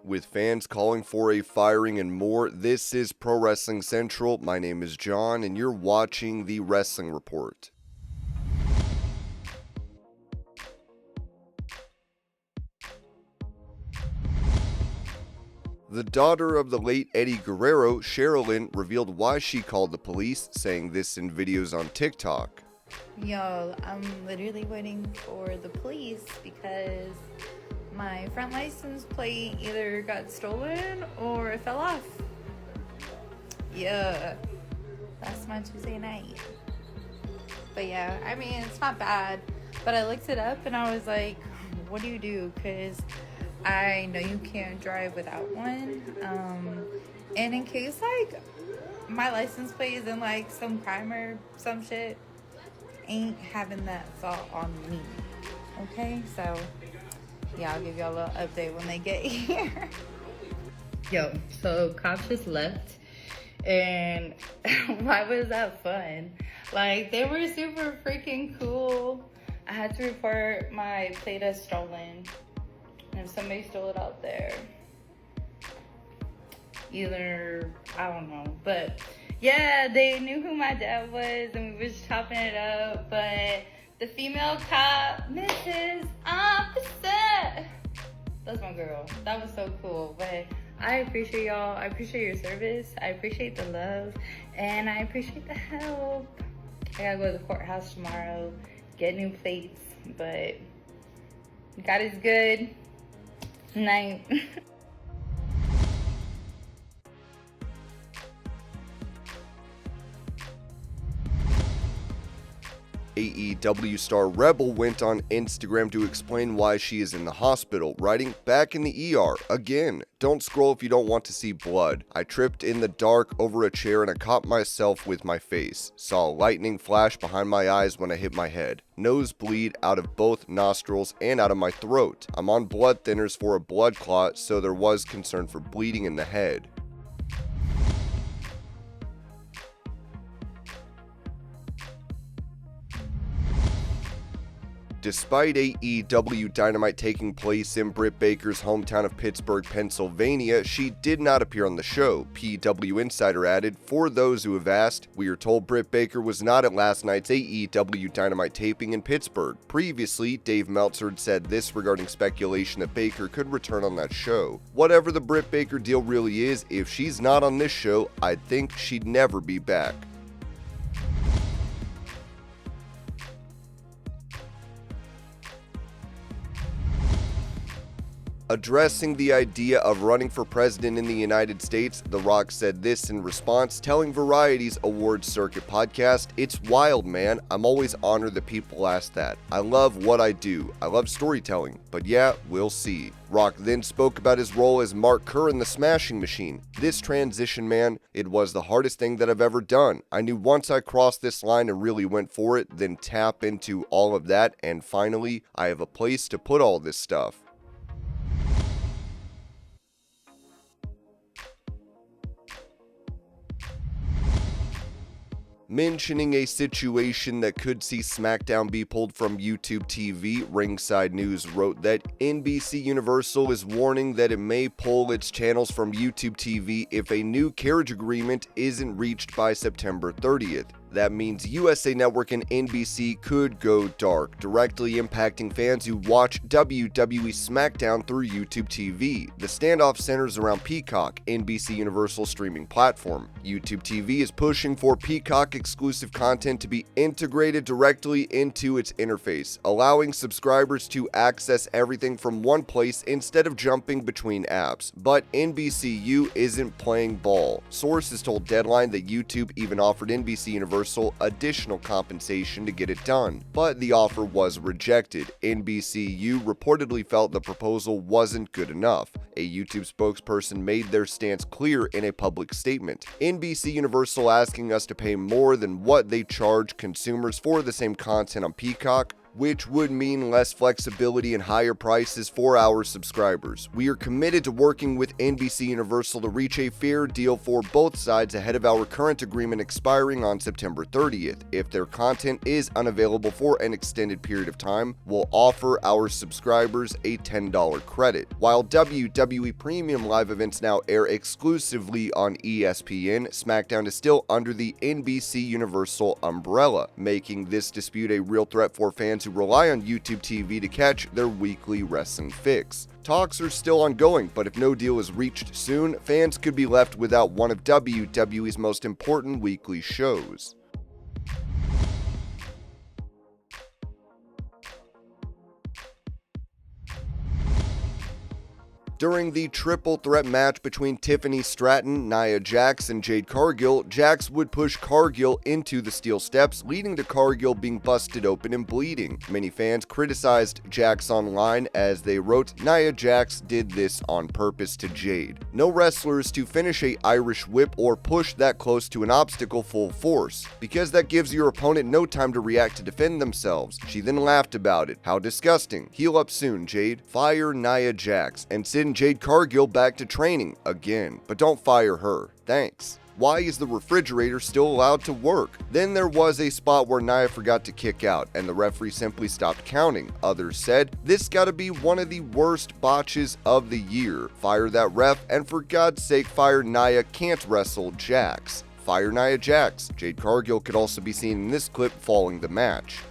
With fans calling for a firing and more, this is Pro Wrestling Central. My name is John, and you're watching the Wrestling Report. The daughter of the late Eddie Guerrero, Sherilyn, revealed why she called the police, saying this in videos on TikTok. Yo, I'm literally waiting for the police because my front license plate either got stolen or it fell off. Yeah, that's my Tuesday night. But yeah, I mean, it's not bad. But I looked it up and I was like, what do you do? Because I know you can't drive without one. And in case, like, my license plate is in, like, some crime or some shit, ain't having that thought on me. Okay? So, yeah, I'll give y'all a little update when they get here. Yo, so cops just left. And why was that fun? Like, they were super freaking cool. I had to report my plate as stolen. And somebody stole it out there. Either, I don't know. But yeah, they knew who my dad was and we was chopping it up. But the female cop, Mrs. Officer, that's my girl. That was so cool. But I appreciate y'all. I appreciate your service. I appreciate the love. And I appreciate the help. I gotta go to the courthouse tomorrow, get new plates. But God is good. Night. AEW star Rebel went on Instagram to explain why she is in the hospital, writing, "Back in the ER, again. Don't scroll if you don't want to see blood. I tripped in the dark over a chair and I caught myself with my face. Saw lightning flash behind my eyes when I hit my head. Nose bleed out of both nostrils and out of my throat. I'm on blood thinners for a blood clot, so there was concern for bleeding in the head." Despite AEW Dynamite taking place in Britt Baker's hometown of Pittsburgh, Pennsylvania, she did not appear on the show. PW Insider added, "For those who have asked, we are told Britt Baker was not at last night's AEW Dynamite taping in Pittsburgh. Previously, Dave Meltzer had said this regarding speculation that Baker could return on that show. Whatever the Britt Baker deal really is, if she's not on this show, I think she'd never be back." Addressing the idea of running for president in the United States, The Rock said this in response, telling Variety's Awards Circuit podcast, "It's wild, man. I'm always honored that people ask that. I love what I do. I love storytelling. But yeah, we'll see." Rock then spoke about his role as Mark Kerr in The Smashing Machine. "This transition, man, it was the hardest thing that I've ever done. I knew once I crossed this line and really went for it, then tap into all of that, and finally, I have a place to put all this stuff." Mentioning a situation that could see SmackDown be pulled from YouTube TV, Ringside News wrote that NBCUniversal is warning that it may pull its channels from YouTube TV if a new carriage agreement isn't reached by September 30th. That means USA Network and NBC could go dark, directly impacting fans who watch WWE SmackDown through YouTube TV. The standoff centers around Peacock, NBCUniversal streaming platform. YouTube TV is pushing for Peacock exclusive content to be integrated directly into its interface, allowing subscribers to access everything from one place instead of jumping between apps. But NBCU isn't playing ball. Sources told Deadline that YouTube even offered NBCUniversal additional compensation to get it done, but the offer was rejected. NBCU reportedly felt the proposal wasn't good enough. A YouTube spokesperson made their stance clear in a public statement. NBCUniversal asking us to pay more than what they charge consumers for the same content on Peacock? which would mean less flexibility and higher prices for our subscribers. We are committed to working with NBCUniversal to reach a fair deal for both sides ahead of our current agreement expiring on September 30th. If their content is unavailable for an extended period of time, we'll offer our subscribers a $10 credit. While WWE Premium Live events now air exclusively on ESPN, SmackDown is still under the NBCUniversal umbrella, making this dispute a real threat for fans who rely on YouTube TV to catch their weekly wrestling fix. Talks are still ongoing, but if no deal is reached soon, fans could be left without one of WWE's most important weekly shows. During the triple threat match between Tiffany Stratton, Nia Jax, and Jade Cargill, Jax would push Cargill into the steel steps, leading to Cargill being busted open and bleeding. Many fans criticized Jax online as they wrote, "Nia Jax did this on purpose to Jade. No wrestler is to finish a Irish whip or push that close to an obstacle full force, because that gives your opponent no time to react to defend themselves." She then laughed about it. "How disgusting. Heal up soon, Jade. Fire Nia Jax and send Jade Cargill back to training again, but don't fire her. Thanks. Why is the refrigerator still allowed to work?" Then there was a spot where Nia forgot to kick out, and the referee simply stopped counting. Others said, "This gotta be one of the worst botches of the year. Fire that ref, and for God's sake, fire Nia can't wrestle Jax. Fire Nia Jax." Jade Cargill could also be seen in this clip following the match.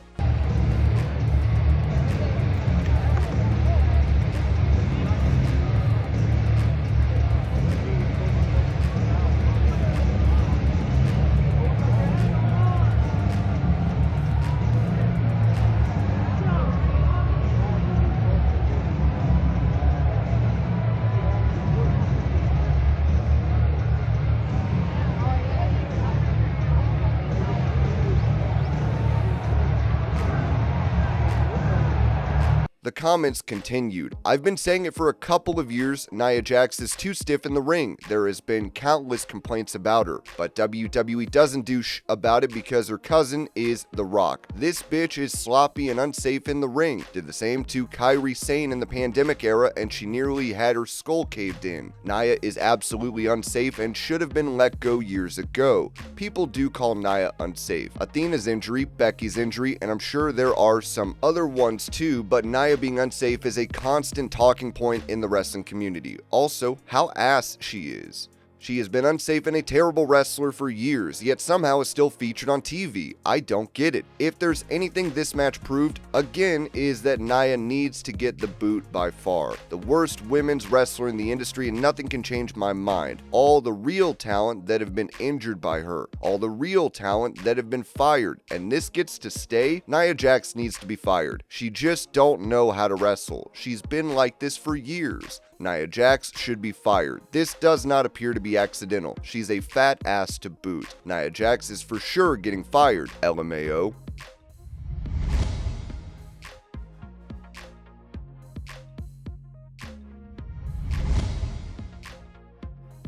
The comments continued. "I've been saying it for a couple of years, Nia Jax is too stiff in the ring. There has been countless complaints about her, but WWE doesn't do about it because her cousin is The Rock. This bitch is sloppy and unsafe in the ring. Did the same to Kairi Sane in the pandemic era and she nearly had her skull caved in. Nia is absolutely unsafe and should have been let go years ago. People do call Nia unsafe. Athena's injury, Becky's injury, and I'm sure there are some other ones too, but Nia being unsafe is a constant talking point in the wrestling community. Also, how ass she is. She has been unsafe and a terrible wrestler for years, yet somehow is still featured on TV. I don't get it. If there's anything this match proved, again, is that Nia needs to get the boot by far. The worst women's wrestler in the industry, and nothing can change my mind. All the real talent that have been injured by her. All the real talent that have been fired. And this gets to stay? Nia Jax needs to be fired. She just don't know how to wrestle. She's been like this for years. Nia Jax should be fired. This does not appear to be accidental. She's a fat ass to boot. Nia Jax is for sure getting fired, LMAO.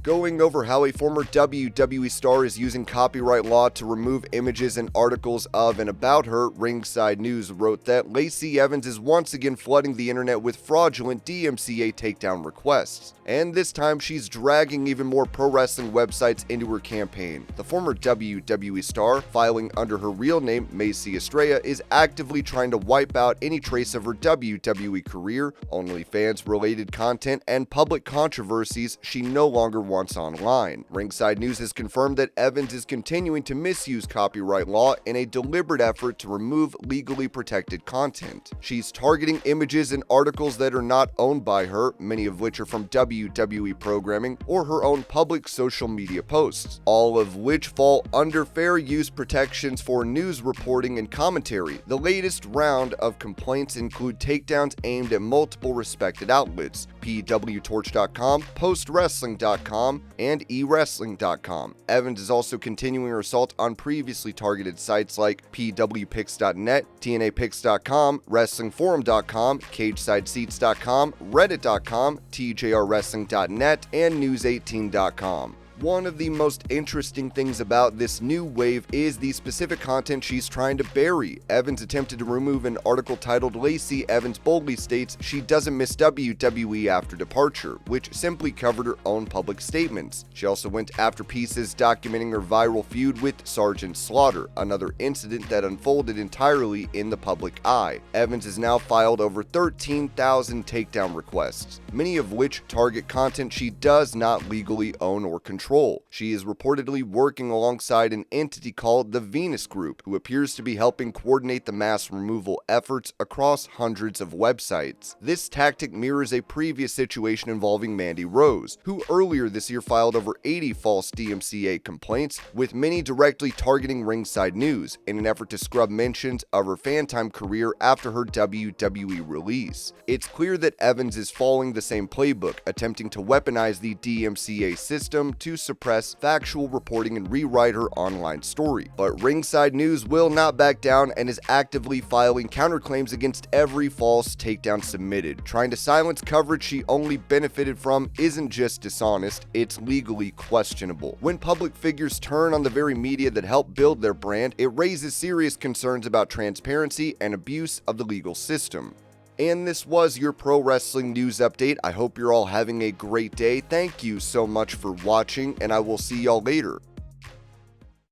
Going over how a former WWE star is using copyright law to remove images and articles of and about her, Ringside News wrote that Lacey Evans is once again flooding the internet with fraudulent DMCA takedown requests, and this time she's dragging even more pro wrestling websites into her campaign. The former WWE star, filing under her real name Macy Estrella, is actively trying to wipe out any trace of her WWE career, OnlyFans-related content, and public controversies she no longer wants online. Ringside News has confirmed that Evans is continuing to misuse copyright law in a deliberate effort to remove legally protected content. She's targeting images and articles that are not owned by her, many of which are from WWE programming or her own public social media posts, all of which fall under fair use protections for news reporting and commentary. The latest round of complaints include takedowns aimed at multiple respected outlets: PWTorch.com, PostWrestling.com, and eWrestling.com. Evans is also continuing her assault on previously targeted sites like PWPix.net, TNAPix.com, WrestlingForum.com, CagesideSeats.com, Reddit.com, TJRWrestling.net, and News18.com. One of the most interesting things about this new wave is the specific content she's trying to bury. Evans attempted to remove an article titled "Lacey Evans boldly states she doesn't miss WWE after departure," which simply covered her own public statements. She also went after pieces documenting her viral feud with Sergeant Slaughter, another incident that unfolded entirely in the public eye. Evans has now filed over 13,000 takedown requests, many of which target content she does not legally own or control. She is reportedly working alongside an entity called the Venus Group, who appears to be helping coordinate the mass removal efforts across hundreds of websites. This tactic mirrors a previous situation involving Mandy Rose, who earlier this year filed over 80 false DMCA complaints, with many directly targeting Ringside News in an effort to scrub mentions of her fan-time career after her WWE release. It's clear that Evans is following the same playbook, attempting to weaponize the DMCA system to suppress factual reporting and rewrite her online story. But Ringside News will not back down and is actively filing counterclaims against every false takedown submitted. Trying to silence coverage she only benefited from isn't just dishonest, it's legally questionable. When public figures turn on the very media that help build their brand, it raises serious concerns about transparency and abuse of the legal system. And this was your pro wrestling news update. I hope you're all having a great day. Thank you so much for watching, and I will see y'all later.